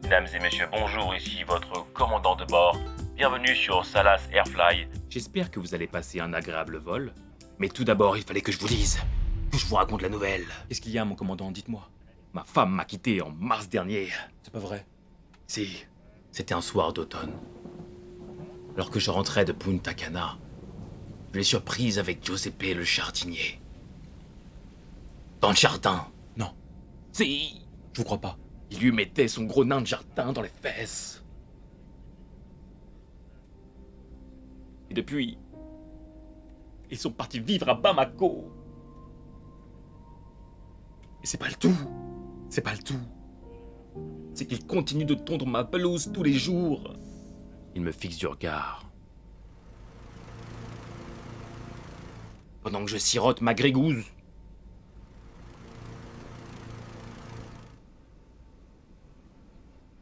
Mesdames et messieurs, bonjour, ici votre commandant de bord. Bienvenue sur Salas Airfly. J'espère que vous allez passer un agréable vol. Mais tout d'abord, il fallait que je vous dise, que je vous raconte la nouvelle. Qu'est-ce qu'il y a, mon commandant? Dites-moi. Ma femme m'a quitté en mars dernier. C'est pas vrai? Si, c'était un soir d'automne. Alors que je rentrais de Punta Cana, je l'ai surprise avec Giuseppe le jardinier. Dans le jardin. Non. Si. Je vous crois pas. Il lui mettait son gros nain de jardin dans les fesses. Et depuis, ils sont partis vivre à Bamako. Et c'est pas le tout. C'est pas le tout. C'est qu'ils continuent de tondre ma pelouse tous les jours. Ils me fixent du regard. Pendant que je sirote ma grégouze.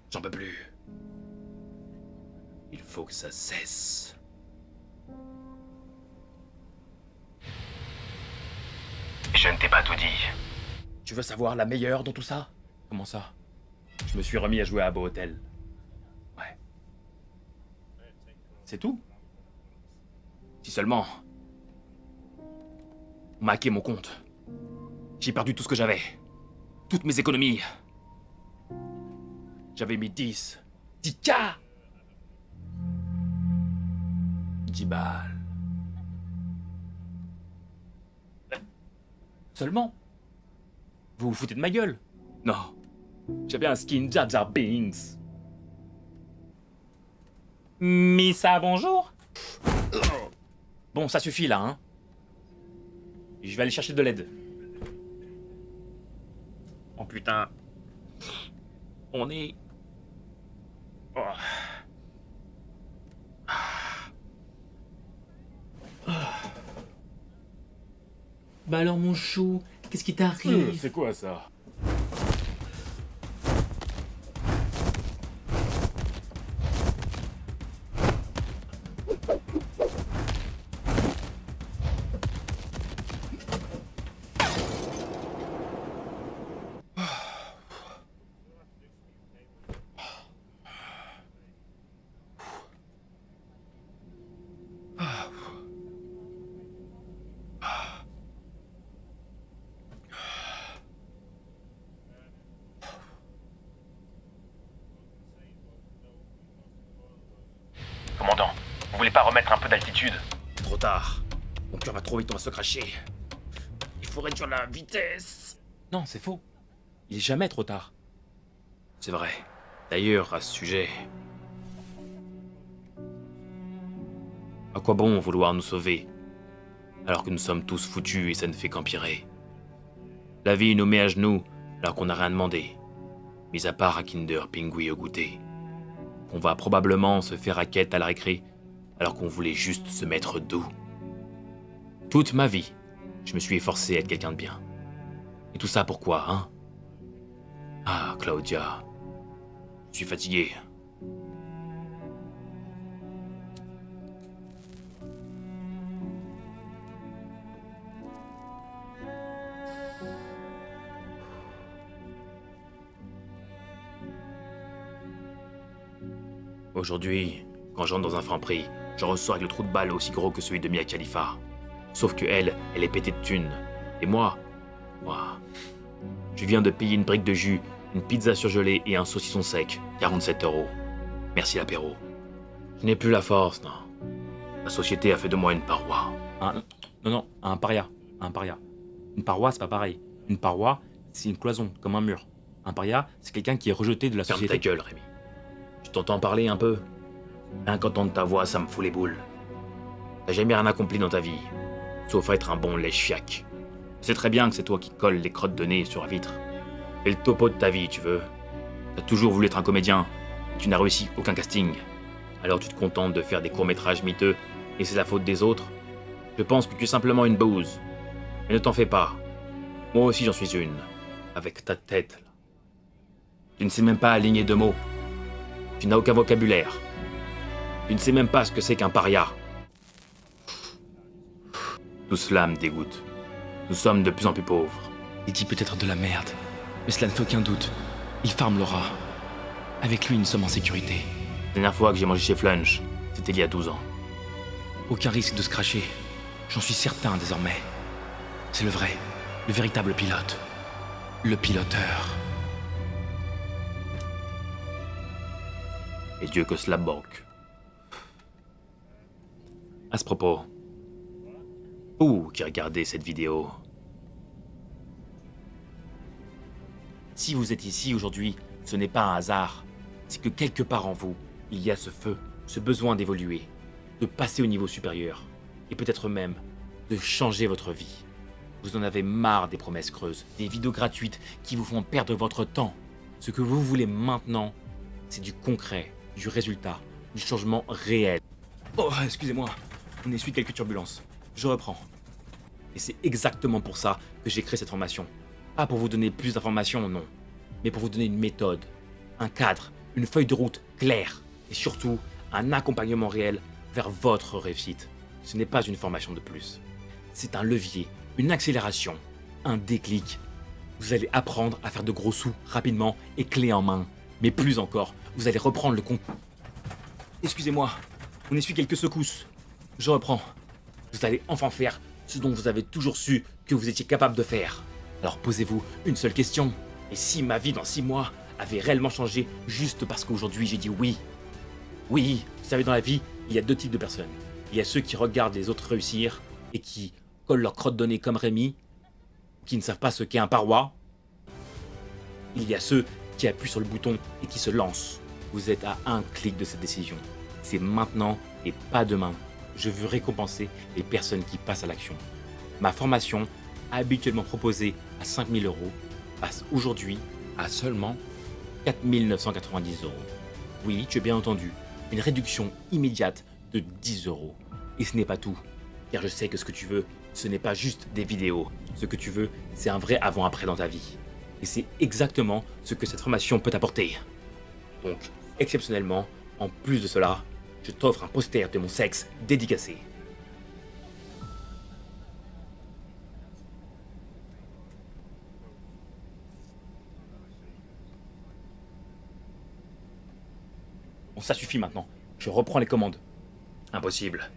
J'en peux plus. Il faut que ça cesse. Je ne t'ai pas tout dit. Tu veux savoir la meilleure dans tout ça? Comment ça? Je me suis remis à jouer à Beau Hôtel. Ouais. C'est tout? Si seulement. On m'a hacké mon compte. J'ai perdu tout ce que j'avais. Toutes mes économies. J'avais mis 10K 10 balles. Seulement? Vous vous foutez de ma gueule? Non. J'avais un skin Jar Jar Binks. Missa, bonjour. Bon, ça suffit là, hein. Je vais aller chercher de l'aide. Oh putain. On est... Oh. Bah alors mon chou, qu'est-ce qui t'arrive? C'est quoi ça? Commandant, vous voulez pas remettre un peu d'altitude? Trop tard. Mon cœur va trop vite, on va se cracher. Il faut réduire la vitesse. Non, c'est faux. Il est jamais trop tard. C'est vrai. D'ailleurs, à ce sujet... À quoi bon vouloir nous sauver, alors que nous sommes tous foutus et ça ne fait qu'empirer? La vie nous met à genoux, alors qu'on n'a rien demandé. Mis à part un Kinder Pingui au goûter. On va probablement se faire raquette à la récré, alors qu'on voulait juste se mettre doux. Toute ma vie, je me suis efforcé à être quelqu'un de bien. Et tout ça pourquoi, hein? Ah, Claudia, je suis fatigué. Aujourd'hui, quand j'entre dans un franc-prix, je ressors avec le trou de balle aussi gros que celui de Mia Khalifa. Sauf que elle est pétée de thunes. Et moi, je viens de payer une brique de jus, une pizza surgelée et un saucisson sec, 47 €. Merci l'apéro. Je n'ai plus la force, non. La société a fait de moi une paroi. Non, un paria. Un paria. Une paroi, c'est pas pareil. Une paroi, c'est une cloison, comme un mur. Un paria, c'est quelqu'un qui est rejeté de la société. Ferme ta gueule, Rémi. Tu t'entends parler un peu? Rien qu'entendre ta voix, ça me fout les boules. T'as jamais rien accompli dans ta vie, sauf être un bon lèche-fiac. Je sais très bien que c'est toi qui colles les crottes de nez sur la vitre. Fais le topo de ta vie, tu veux. T'as toujours voulu être un comédien, et tu n'as réussi aucun casting. Alors tu te contentes de faire des courts-métrages miteux, et c'est la faute des autres? Je pense que tu es simplement une bouse. Mais ne t'en fais pas. Moi aussi j'en suis une. Avec ta tête, là. Tu ne sais même pas aligner deux mots. Tu n'as aucun vocabulaire. Tu ne sais même pas ce que c'est qu'un paria. Tout cela me dégoûte. Nous sommes de plus en plus pauvres. Il dit peut-être de la merde, mais cela ne fait aucun doute. Il farme Laura. Avec lui, nous sommes en sécurité. La dernière fois que j'ai mangé chez Flunch, c'était il y a 12 ans. Aucun risque de se cracher. J'en suis certain désormais. C'est le vrai, le véritable pilote. Le piloteur. Et Dieu que cela banque. À ce propos, vous qui regardez cette vidéo, si vous êtes ici aujourd'hui, ce n'est pas un hasard. C'est que quelque part en vous, il y a ce feu, ce besoin d'évoluer, de passer au niveau supérieur, et peut-être même de changer votre vie. Vous en avez marre des promesses creuses, des vidéos gratuites qui vous font perdre votre temps. Ce que vous voulez maintenant, c'est du concret, du résultat, du changement réel. Oh, excusez-moi, on essuie quelques turbulences. Je reprends. Et c'est exactement pour ça que j'ai créé cette formation. Pas pour vous donner plus d'informations, non. Mais pour vous donner une méthode, un cadre, une feuille de route claire. Et surtout, un accompagnement réel vers votre réussite. Ce n'est pas une formation de plus. C'est un levier, une accélération, un déclic. Vous allez apprendre à faire de gros sous rapidement et clé en main. Mais plus encore, vous allez reprendre le compte. Excusez-moi, on essuie quelques secousses. Je reprends. Vous allez enfin faire ce dont vous avez toujours su que vous étiez capable de faire. Alors posez-vous une seule question. Et si ma vie dans 6 mois avait réellement changé juste parce qu'aujourd'hui j'ai dit oui? Oui, vous savez, dans la vie, il y a 2 types de personnes. Il y a ceux qui regardent les autres réussir et qui collent leur crotte de nez comme Rémi, qui ne savent pas ce qu'est un paroi. Il y a ceux qui appuient sur le bouton et qui se lancent. Vous êtes à un clic de cette décision. C'est maintenant et pas demain. Je veux récompenser les personnes qui passent à l'action. Ma formation, habituellement proposée à 5 000 €, passe aujourd'hui à seulement 4 990 €. Oui, tu as bien entendu, une réduction immédiate de 10 €. Et ce n'est pas tout, car je sais que ce que tu veux, ce n'est pas juste des vidéos. Ce que tu veux, c'est un vrai avant-après dans ta vie. Et c'est exactement ce que cette formation peut t'apporter. Donc, exceptionnellement, en plus de cela, je t'offre un poster de mon sexe dédicacé. Bon, ça suffit maintenant. Je reprends les commandes. Impossible.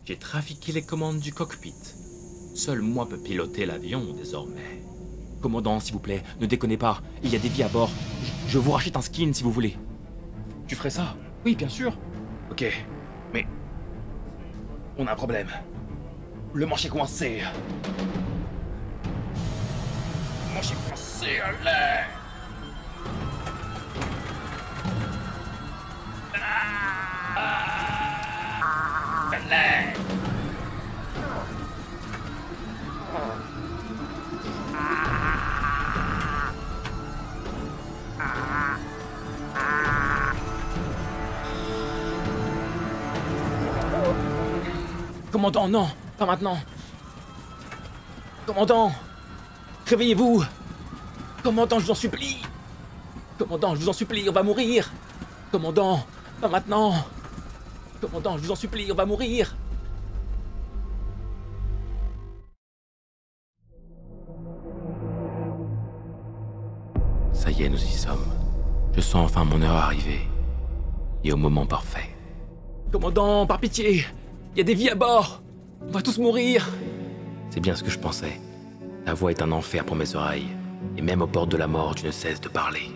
J'ai trafiqué les commandes du cockpit. Seul moi peux piloter l'avion désormais. Commandant, s'il vous plaît, ne déconnez pas. Il y a des vies à bord. Je vous rachète un skin si vous voulez. Tu ferais ça? Oui, bien sûr. Ok, mais... on a un problème. Le manche est coincé. Le manche est coincé, allez! Allez! Commandant, non, pas maintenant. Commandant, réveillez-vous. Commandant, je vous en supplie. Commandant, je vous en supplie, on va mourir. Commandant, pas maintenant. Commandant, je vous en supplie, on va mourir. Ça y est, nous y sommes. Je sens enfin mon heure arriver. Et au moment parfait. Commandant, par pitié, il y a des vies à bord. On va tous mourir. C'est bien ce que je pensais. Ta voix est un enfer pour mes oreilles. Et même au bord de la mort, tu ne cesses de parler.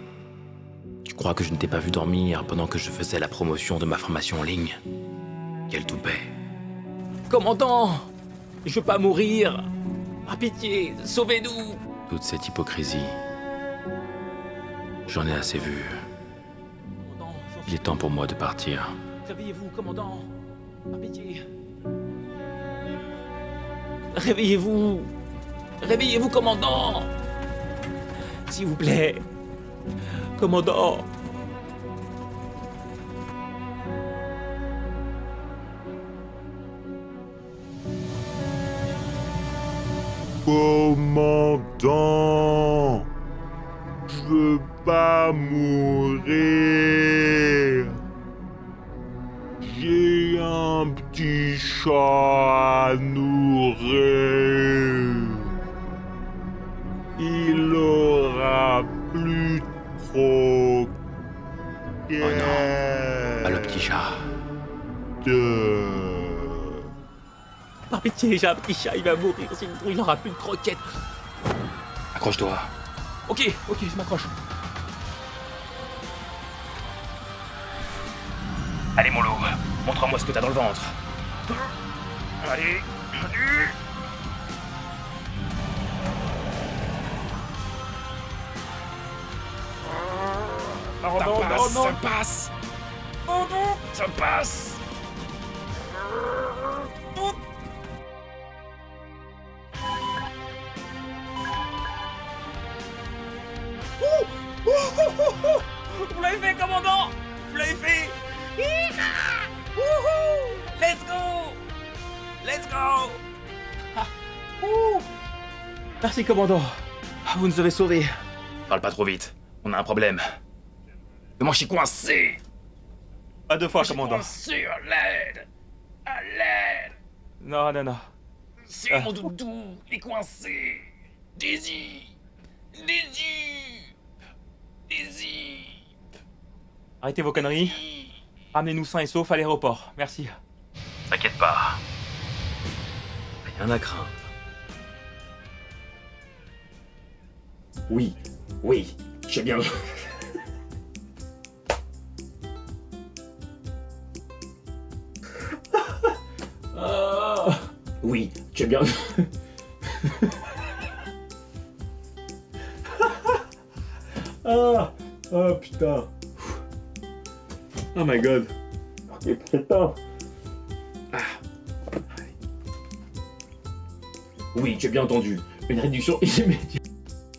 Tu crois que je ne t'ai pas vu dormir pendant que je faisais la promotion de ma formation en ligne? Quel toupet. Commandant, je veux pas mourir. Par pitié, sauvez-nous. Toute cette hypocrisie. J'en ai assez vu. Il est temps pour moi de partir. Réveillez-vous, commandant. Par pitié. Réveillez-vous. Réveillez-vous, commandant. S'il vous plaît. Commandant. Commandant, je veux pas mourir. J'ai un petit chat à nourrir. Il aura plus trop non, pas le petit chat. 2. Par pitié, j'ai un petit chat, il va mourir, sinon il n'aura plus de croquettes. Accroche-toi. Ok, je m'accroche. Allez, Molo, montre-moi ce que t'as dans le ventre. Allez. Ça passe. Ça passe. Vous l'avez fait, commandant! Vous l'avez fait! Let's go! Let's go! Merci, commandant. Vous nous avez sauvés. Parle pas trop vite, on a un problème. Moi, je suis coincé. Pas deux fois, commandant. Coincé, à l'aide. À l'aide. Non. C'est mon doudou, il est coincé. Daisy. Arrêtez vos conneries. Ramenez-nous sains et saufs à l'aéroport. Merci. T'inquiète pas. Rien à craindre. Oui, j'ai bien... Oui, j'ai bien... Putain. Oh my god. Putain. Oui, j'ai bien entendu. Une réduction immédiate.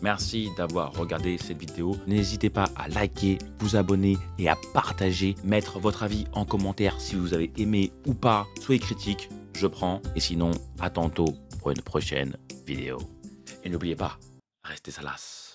Merci d'avoir regardé cette vidéo. N'hésitez pas à liker, vous abonner et à partager. Mettre votre avis en commentaire si vous avez aimé ou pas. Soyez critiques, je prends. Et sinon, à tantôt pour une prochaine vidéo. Et n'oubliez pas, restez salace.